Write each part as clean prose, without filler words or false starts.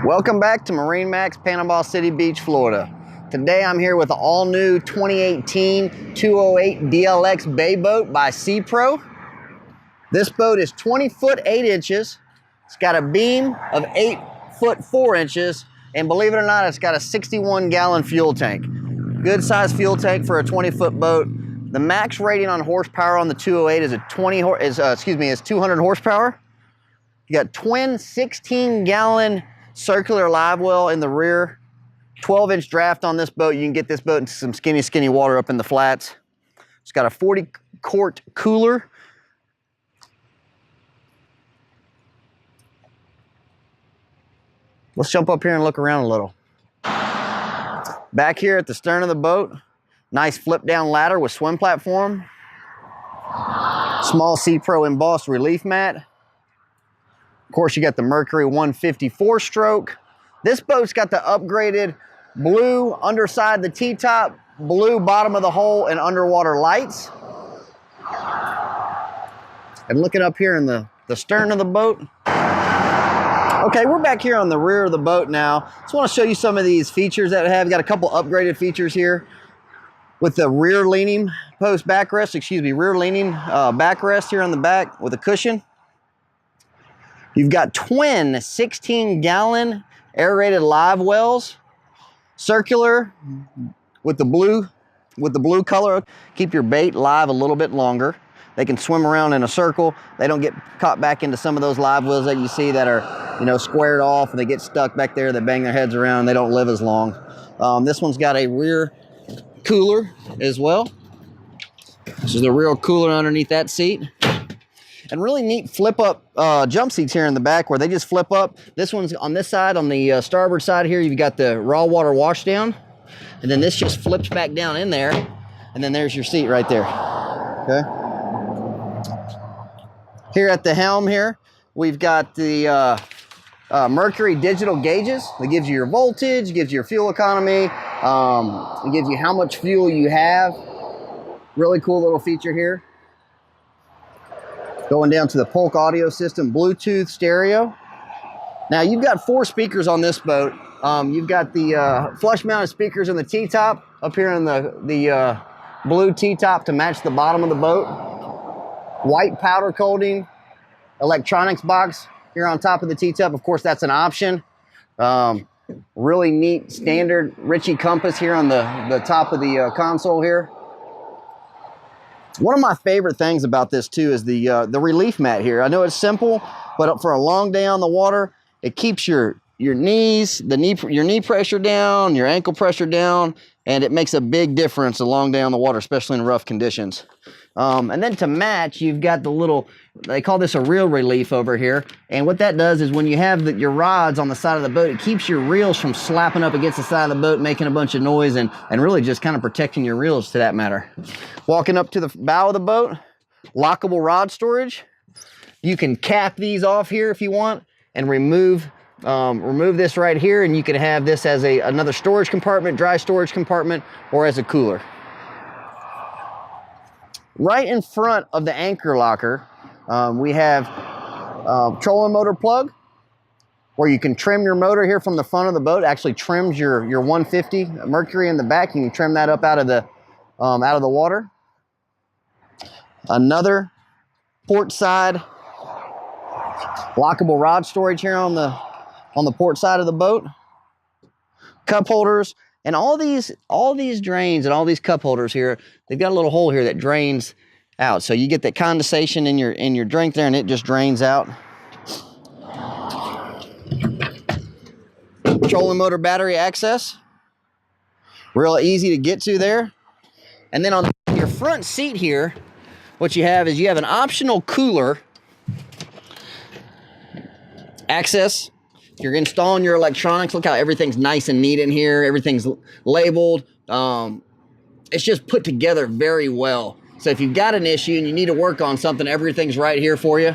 Welcome back to MarineMax Panama City Beach, Florida. Today I'm here with the all-new 2018 208 DLX bay boat by SEA PRO. This boat is 20 foot 8 inches. It's got a beam of 8 foot 4 inches, and believe it or not, it's got a 61 gallon fuel tank. Good size fuel tank for a 20 foot boat. The max rating on horsepower on the 208 is 200 horsepower. You got twin 16 gallon circular live well in the rear. 12-inch draft on this boat. You can get this boat into some skinny water up in the flats. It's got a 40 quart cooler. Let's jump up here and look around a little. Back here at the stern of the boat, nice flip down ladder with swim platform. Small SEA PRO embossed relief mat. Of course, you got the Mercury 154 stroke. This boat's got the upgraded blue underside the T-top, blue bottom of the hull, and underwater lights. And looking up here in the stern of the boat. Okay, we're back here on the rear of the boat now. Just want to show you some of these features that we have. We've got a couple upgraded features here with the rear leaning post backrest, rear leaning backrest here on the back with a cushion. You've got twin 16 gallon aerated live wells, circular with the blue color. Keep your bait live a little bit longer. They can swim around in a circle. They don't get caught back into some of those live wells that you see that are, squared off and they get stuck back there. They bang their heads around. They don't live as long. This one's got a rear cooler as well. This is the real cooler underneath that seat. And really neat flip-up jump seats here in the back where they just flip up. This one's on this side, on the starboard side here, you've got the raw water washdown. And then this just flips back down in there. And then there's your seat right there. Okay. Here at the helm here, we've got the Mercury digital gauges. That gives you your voltage, gives you your fuel economy, it gives you how much fuel you have. Really cool little feature here. Going down to the Polk audio system, Bluetooth stereo. Now you've got 4 speakers on this boat. You've got the flush mounted speakers in the T-top up here in the blue T-top to match the bottom of the boat. White powder coating, electronics box here on top of the T-top. Of course, that's an option. Really neat standard Ritchie compass here on the top of the console here. One of my favorite things about this too is the relief mat here. I know it's simple, but for a long day on the water, it keeps your knees, your knee pressure down, your ankle pressure down, and it makes a big difference a long day on the water, especially in rough conditions. And then to match, you've got the little, they call this a reel relief over here. And what that does is when you have your rods on the side of the boat, it keeps your reels from slapping up against the side of the boat, making a bunch of noise, and really just kind of protecting your reels to that matter. Walking up to the bow of the boat, lockable rod storage. You can cap these off here if you want and remove this right here, and you can have this as another storage compartment, dry storage compartment, or as a cooler. Right in front of the anchor locker, we have trolling motor plug, where you can trim your motor here from the front of the boat. It actually trims your 150 Mercury in the back. You can trim that up out of the water. Another port side lockable rod storage here on the port side of the boat. Cup holders. And all these drains and all these cup holders here, they've got a little hole here that drains out. So you get that condensation in your drink there, and it just drains out. Trolling motor battery access. Real easy to get to there. And then on your front seat here, what you have is you have an optional cooler access. You're installing your electronics. Look how everything's nice and neat in here. Everything's labeled. It's just put together very well. So if you've got an issue and you need to work on something, everything's right here for you.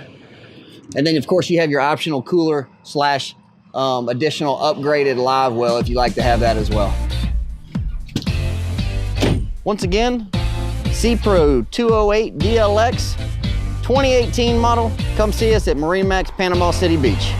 And then, of course, you have your optional cooler / additional upgraded live well if you like to have that as well. Once again, SEA PRO 208 DLX 2018 model. Come see us at MarineMax Panama City Beach.